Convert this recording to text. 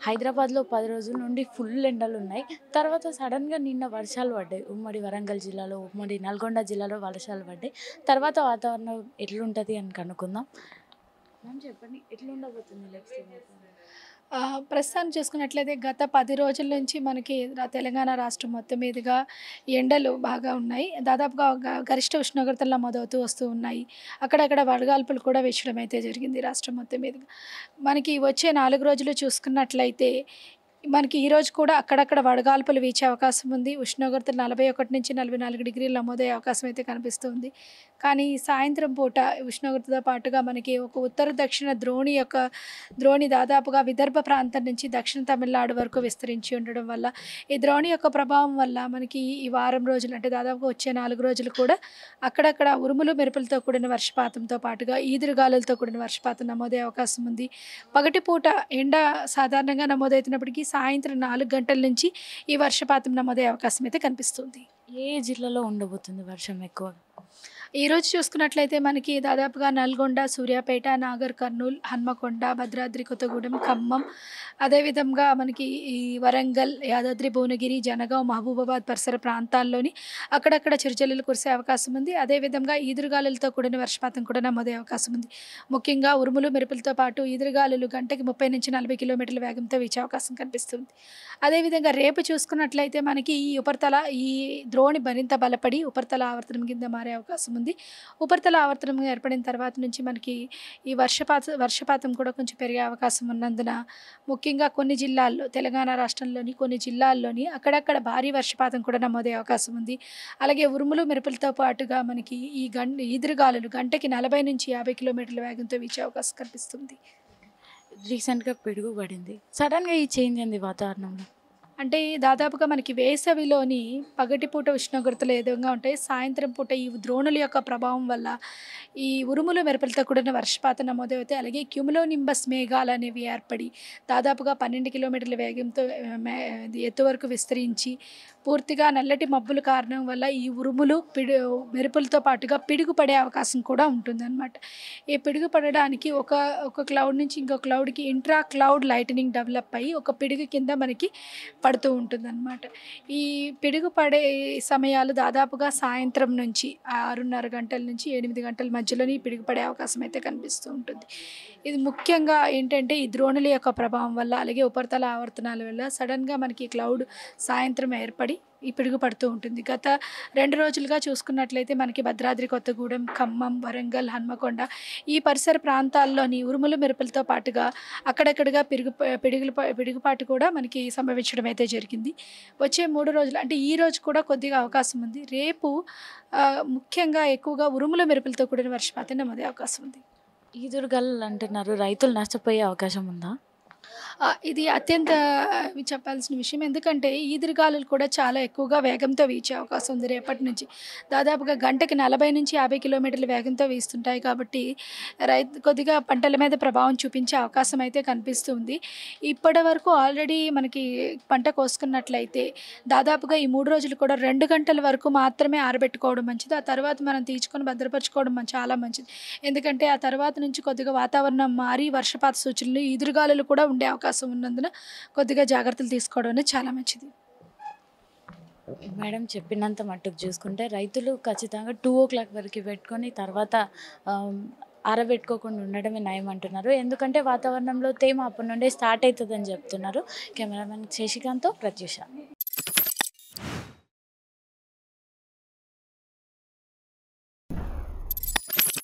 హైదరాబాద్లో 10 రోజుల నుండి ఫుల్ ఎండలు ఉన్నాయి. తర్వాత సడన్‌గా నిన్న వర్షాలు పడ్డాయి. ఉమ్మడి వరంగల్ జిల్లాలో, ఉమ్మడి నల్గొండ జిల్లాలో వర్షాలు పడ్డాయి. తర్వాత వాతావరణం ఎట్లుంటది అని కనుక్కుందాం. మ్యామ్ చెప్పండి ఎట్లుండబోతుంది నెక్స్ట్ వాతావరణం? ప్రస్తుతానికి చూసుకున్నట్లయితే గత 10 రోజుల నుంచి మనకి తెలంగాణ రాష్ట్రం మొత్తం మీదుగా ఎండలు బాగా ఉన్నాయి. దాదాపుగా గరిష్ట ఉష్ణోగ్రతలు నమోదవుతూ వస్తూ ఉన్నాయి. అక్కడక్కడ వడగాల్పులు కూడా వీచడం అయితే జరిగింది రాష్ట్రం మొత్తం మీదుగా. మనకి వచ్చే 4 రోజులు చూసుకున్నట్లయితే మనకి ఈరోజు కూడా అక్కడక్కడ వడగాల్పులు వీచే అవకాశం ఉంది. ఉష్ణోగ్రతలు 41-44 డిగ్రీలు నమోదయ్యే అవకాశం అయితే కనిపిస్తుంది. కానీ సాయంత్రం పూట ఉష్ణోగ్రతతో పాటుగా మనకి ఒక ఉత్తర దక్షిణ ద్రోణి దాదాపుగా విదర్భ ప్రాంతం నుంచి దక్షిణ తమిళనాడు వరకు విస్తరించి ఉండడం వల్ల ఈ ద్రోణి యొక్క ప్రభావం వల్ల మనకి ఈ వారం రోజులు అంటే దాదాపుగా వచ్చే 4 రోజులు కూడా అక్కడక్కడ ఉరుములు మెరుపులతో కూడిన వర్షపాతంతో పాటుగా ఈదురుగాలులతో కూడిన వర్షపాతం నమోదయ్యే అవకాశం ఉంది. పగటిపూట ఎండ సాధారణంగా నమోదవుతున్నప్పటికీ సాయంత్రం 4 గంటల నుంచి ఈ వర్షపాతం నమోదయ్యే అవకాశం అయితే కనిపిస్తుంది. ఏ జిల్లాలో ఉండబోతుంది వర్షం ఎక్కువగా? ఈరోజు చూసుకున్నట్లయితే మనకి దాదాపుగా నల్గొండ, సూర్యాపేట, నాగర్ కర్నూల్, హన్మకొండ, భద్రాద్రి కొత్తగూడెం, ఖమ్మం, అదేవిధంగా మనకి ఈ వరంగల్, యాదాద్రి భువనగిరి, జనగాం, మహబూబాబాద్ పరిసర ప్రాంతాల్లోని అక్కడక్కడ చిరుజల్లులు కురిసే అవకాశం ఉంది. అదేవిధంగా ఈదురుగాలులతో కూడిన వర్షపాతం కూడా నమోదయ్యే అవకాశం ఉంది. ముఖ్యంగా ఉరుములు మెరుపులతో పాటు ఈదురుగాలులు గంటకి 30-40 కిలోమీటర్ల వేగంతో వీచే అవకాశం కనిపిస్తుంది. అదేవిధంగా రేపు చూసుకున్నట్లయితే మనకి ఈ ద్రోణి మరింత బలపడి ఉపరితల ఆవర్తనం కింద మారే అవకాశం ఉంది. ఉపరితల ఆవర్తనం ఏర్పడిన తర్వాత నుంచి మనకి ఈ వర్షపాతం కూడా కొంచెం పెరిగే అవకాశం ఉన్నందున ముఖ్యంగా కొన్ని జిల్లాల్లో తెలంగాణ రాష్ట్రంలోని కొన్ని జిల్లాల్లోని అక్కడక్కడ భారీ వర్షపాతం కూడా నమోదయ్యే అవకాశం ఉంది. అలాగే ఉరుములు మెరుపులతో పాటుగా మనకి ఈదురుగాలులు గంటకి 40-50 కిలోమీటర్ల వేగంతో వీచే అవకాశం కనిపిస్తుంది. రీసెంట్‌గా పిడుగు పడింది. సడన్‌గా ఈ చేంజ్ ఏంది వాతావరణంలో? అంటే దాదాపుగా మనకి వేసవిలోని పగటిపూట ఉష్ణోగ్రతలు ఏ విధంగా ఉంటాయి, సాయంత్రం పూట ఈ ద్రోణుల యొక్క ప్రభావం వల్ల ఈ ఉరుములు మెరుపులతో కూడిన వర్షపాతం నమోదవుతాయి. అలాగే క్యుములోనింబస్ మేఘాలు అనేవి ఏర్పడి దాదాపుగా 12 కిలోమీటర్ల వేగంతో ఎత్తు వరకు విస్తరించి పూర్తిగా నల్లటి మబ్బుల కారణం వల్ల ఈ ఉరుములు మెరుపులతో పాటుగా పిడుగు పడే అవకాశం కూడా ఉంటుందన్నమాట. ఈ పిడుగు పడడానికి ఒక క్లౌడ్ నుంచి ఇంకో క్లౌడ్కి ఇంట్రా క్లౌడ్ లైటనింగ్ డెవలప్ అయ్యి ఒక పిడుగు కింద మనకి పడుతూ ఉంటుందన్నమాట. ఈ పిడుగు పడే సమయాలు దాదాపుగా సాయంత్రం నుంచి 6:30 గంటల నుంచి 8 గంటల మధ్యలోనే ఈ పిడుగు పడే అవకాశం అయితే కనిపిస్తూ ఉంటుంది. ఇది ముఖ్యంగా ఏంటంటే ఈ ద్రోణుల యొక్క ప్రభావం వల్ల అలాగే ఉపరితల ఆవర్తనాల వల్ల సడన్గా మనకి క్లౌడ్ సాయంత్రం ఏర్పడి ఈ పిడుగు పడుతూ ఉంటుంది. గత 2 రోజులుగా చూసుకున్నట్లయితే మనకి భద్రాద్రి కొత్తగూడెం, ఖమ్మం, వరంగల్, హన్మకొండ ఈ పరిసర ప్రాంతాల్లోని ఉరుములు మెరుపులతో పాటుగా అక్కడక్కడగా పిడుగుపాటు కూడా మనకి సంభవించడం అయితే జరిగింది. వచ్చే 3 రోజులు అంటే ఈ రోజు కూడా కొద్దిగా అవకాశం ఉంది. రేపు ముఖ్యంగా ఎక్కువగా ఉరుములు మెరుపులతో కూడిన వర్షపాతం నమోదయ్యే అవకాశం ఉంది. ఈదురుగాలులు అంటున్నారు. రైతులు నష్టపోయే అవకాశం ఉందా? ఇది అత్యంత చెప్పాల్సిన విషయం. ఎందుకంటే ఈదురుగాలులు కూడా చాలా ఎక్కువగా వేగంతో వీచే అవకాశం ఉంది రేపటి నుంచి. దాదాపుగా గంటకి 40-50 కిలోమీటర్ల వేగంతో వీస్తుంటాయి కాబట్టి కొద్దిగా పంటల మీద ప్రభావం చూపించే అవకాశం అయితే కనిపిస్తుంది. ఇప్పటి వరకు ఆల్రెడీ మనకి పంట కోసుకున్నట్లయితే దాదాపుగా ఈ 3 రోజులు కూడా 2 గంటల వరకు మాత్రమే ఆరబెట్టుకోవడం మంచిది. ఆ తర్వాత మనం తీర్చుకొని భద్రపరచుకోవడం చాలా మంచిది. ఎందుకంటే ఆ తర్వాత నుంచి కొద్దిగా వాతావరణం మారి వర్షపాత సూచనలు, ఈదురుగాలులు కూడా ఉండే అవకాశం ఉన్నందున కొద్దిగా జాగ్రత్తలు తీసుకోవడం అనేది చాలా మంచిది. మేడం చెప్పినంత మట్టుకు చూసుకుంటే రైతులు ఖచ్చితంగా 2:00 వరకు పెట్టుకొని తర్వాత ఆరబెట్టుకోకుండా ఉండడమే నయం అంటున్నారు. ఎందుకంటే వాతావరణంలో తేమ అప్పటి నుండే స్టార్ట్ అవుతుందని చెప్తున్నారు. కెమెరామెన్ శశికాంత్తో ప్రత్యూష.